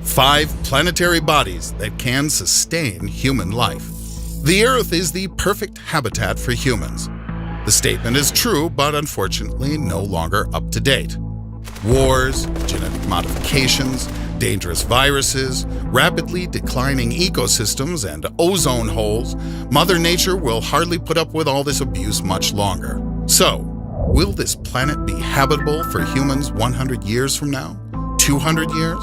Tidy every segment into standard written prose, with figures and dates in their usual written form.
5 planetary bodies that can sustain human life. The Earth is the perfect habitat for humans. The statement is true, but unfortunately no longer up to date. Wars, genetic modifications, dangerous viruses, rapidly declining ecosystems, and ozone holes. Mother Nature will hardly put up with all this abuse much longer. So, will this planet be habitable for humans 100 years from now? 200 years?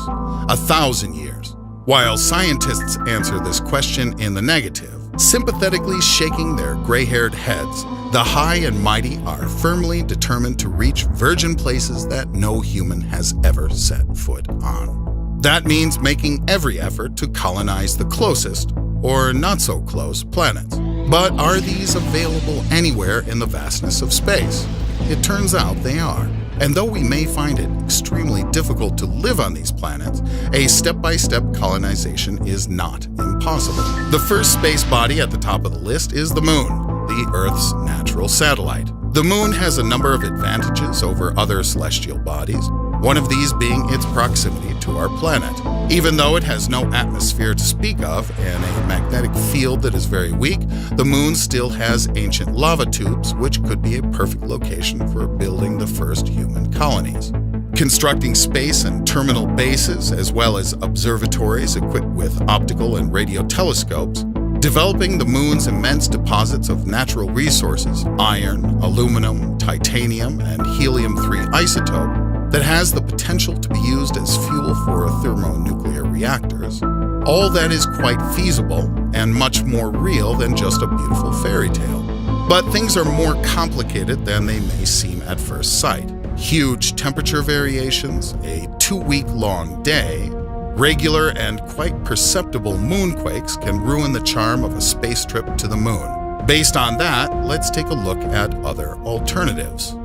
1,000 years? While scientists answer this question in the negative, sympathetically shaking their gray-haired heads, the high and mighty are firmly determined to reach virgin places that no human has ever set foot on. That means making every effort to colonize the closest, or not-so-close, planets. But are these available anywhere in the vastness of space? It turns out they are. And though we may find it extremely difficult to live on these planets, a step-by-step colonization is not impossible. The first space body at the top of the list is the Moon, the Earth's natural satellite. The Moon has a number of advantages over other celestial bodies, one of these being its proximity to our planet. Even though it has no atmosphere to speak of and a magnetic field that is very weak, the Moon still has ancient lava tubes, which could be a perfect location for building the first human colonies. Constructing space and terminal bases, as well as observatories equipped with optical and radio telescopes, developing the Moon's immense deposits of natural resources, iron, aluminum, titanium, and helium-3 isotope, that has the potential to be used as fuel for thermonuclear reactors. All that is quite feasible and much more real than just a beautiful fairy tale. But things are more complicated than they may seem at first sight. Huge temperature variations, a 2-week-long day, regular and quite perceptible moonquakes can ruin the charm of a space trip to the Moon. Based on that, let's take a look at other alternatives.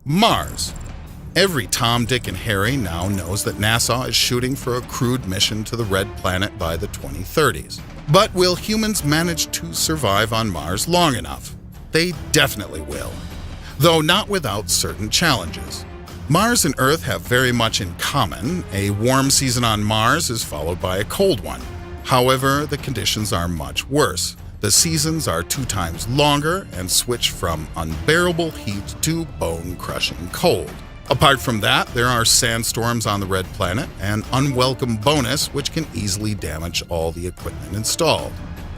Mars. Every Tom, Dick, and Harry now knows that NASA is shooting for a crewed mission to the Red Planet by the 2030s. But will humans manage to survive on Mars long enough? They definitely will, though not without certain challenges. Mars and Earth have very much in common. A warm season on Mars is followed by a cold one. However, the conditions are much worse. The seasons are 2 times longer and switch from unbearable heat to bone-crushing cold. Apart from that, there are sandstorms on the Red Planet, an unwelcome bonus which can easily damage all the equipment installed.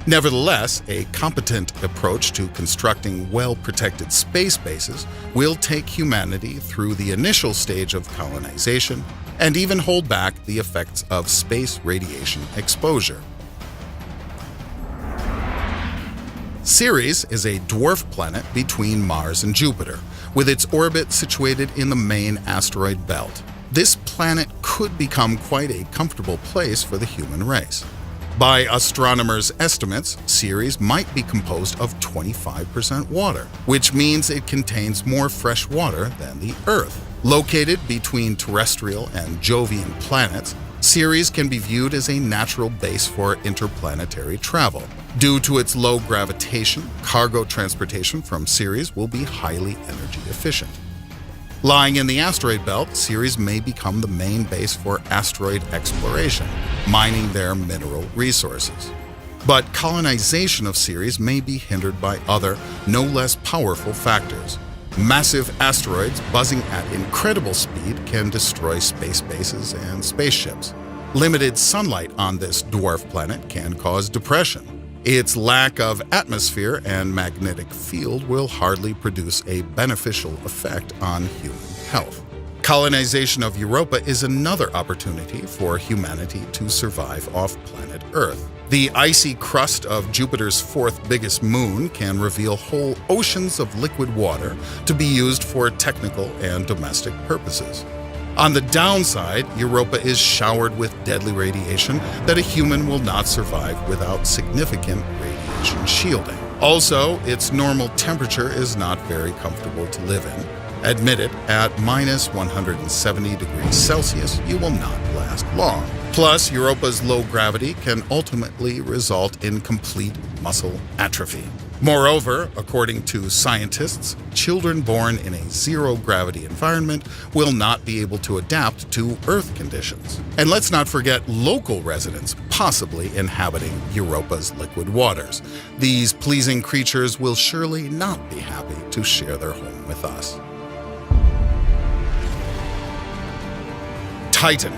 Nevertheless, a competent approach to constructing well-protected space bases will take humanity through the initial stage of colonization and even hold back the effects of space radiation exposure. Ceres is a dwarf planet between Mars and Jupiter, with its orbit situated in the main asteroid belt. This planet could become quite a comfortable place for the human race. By astronomers' estimates, Ceres might be composed of 25% water, which means it contains more fresh water than the Earth. Located between terrestrial and Jovian planets, Ceres can be viewed as a natural base for interplanetary travel. Due to its low gravitation, cargo transportation from Ceres will be highly energy efficient. Lying in the asteroid belt, Ceres may become the main base for asteroid exploration, mining their mineral resources. But colonization of Ceres may be hindered by other, no less powerful factors. Massive asteroids buzzing at incredible speed can destroy space bases and spaceships. Limited sunlight on this dwarf planet can cause depression. Its lack of atmosphere and magnetic field will hardly produce a beneficial effect on human health. Colonization of Europa is another opportunity for humanity to survive off planet Earth. The icy crust of Jupiter's 4th biggest moon can reveal whole oceans of liquid water to be used for technical and domestic purposes. On the downside, Europa is showered with deadly radiation that a human will not survive without significant radiation shielding. Also, its normal temperature is not very comfortable to live in. Admit it, at minus 170 degrees Celsius, you will not last long. Plus, Europa's low gravity can ultimately result in complete muscle atrophy. Moreover, according to scientists, children born in a zero-gravity environment will not be able to adapt to Earth conditions. And let's not forget local residents possibly inhabiting Europa's liquid waters. These pleasing creatures will surely not be happy to share their home with us. Titan.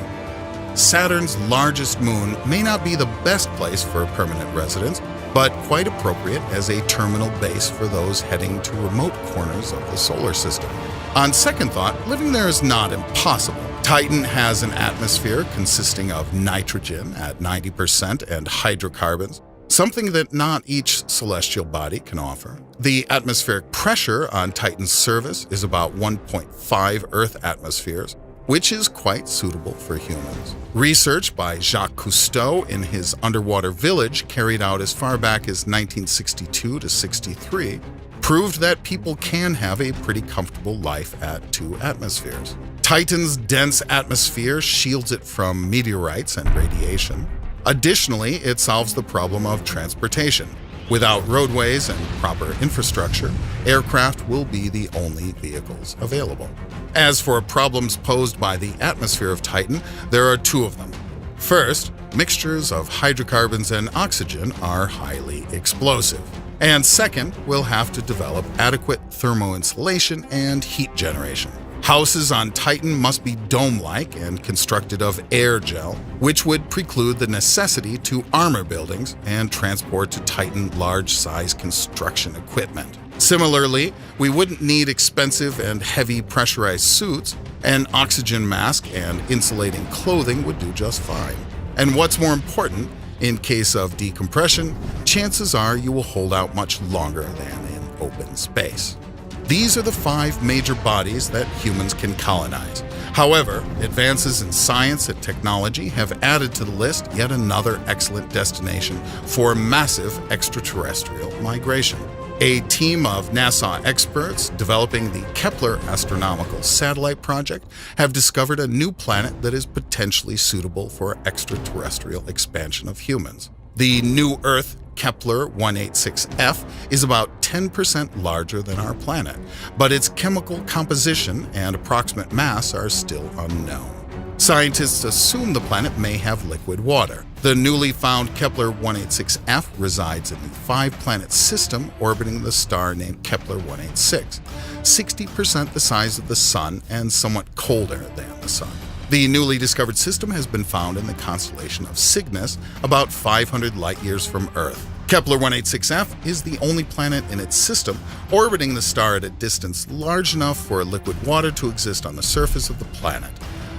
Saturn's largest moon may not be the best place for permanent residence, but quite appropriate as a terminal base for those heading to remote corners of the solar system. On second thought, living there is not impossible. Titan has an atmosphere consisting of nitrogen at 90% and hydrocarbons, something that not each celestial body can offer. The atmospheric pressure on Titan's surface is about 1.5 Earth atmospheres, which is quite suitable for humans. Research by Jacques Cousteau in his underwater village, carried out as far back as 1962 to 63, proved that people can have a pretty comfortable life at 2 atmospheres. Titan's dense atmosphere shields it from meteorites and radiation. Additionally, it solves the problem of transportation. Without roadways and proper infrastructure, aircraft will be the only vehicles available. As for problems posed by the atmosphere of Titan, there are 2 of them. First, mixtures of hydrocarbons and oxygen are highly explosive. And second, we'll have to develop adequate thermoinsulation and heat generation. Houses on Titan must be dome-like and constructed of air gel, which would preclude the necessity to armor buildings and transport to Titan large-size construction equipment. Similarly, we wouldn't need expensive and heavy pressurized suits. An oxygen mask and insulating clothing would do just fine. And what's more important, in case of decompression, chances are you will hold out much longer than in open space. These are the 5 major bodies that humans can colonize. However, advances in science and technology have added to the list yet another excellent destination for massive extraterrestrial migration. A team of NASA experts developing the Kepler Astronomical Satellite Project have discovered a new planet that is potentially suitable for extraterrestrial expansion of humans. The new Earth, Kepler 186f, is about 10% larger than our planet, but its chemical composition and approximate mass are still unknown. Scientists assume the planet may have liquid water. The newly found Kepler 186f resides in the 5-planet system orbiting the star named Kepler 186, 60% the size of the Sun and somewhat colder than the Sun. The newly discovered system has been found in the constellation of Cygnus, about 500 light-years from Earth. Kepler 186f is the only planet in its system orbiting the star at a distance large enough for liquid water to exist on the surface of the planet,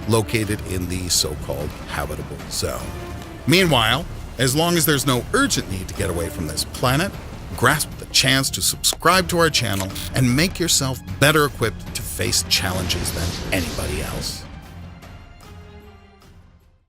located in the so-called habitable zone. Meanwhile, as long as there's no urgent need to get away from this planet, grasp the chance to subscribe to our channel and make yourself better equipped to face challenges than anybody else.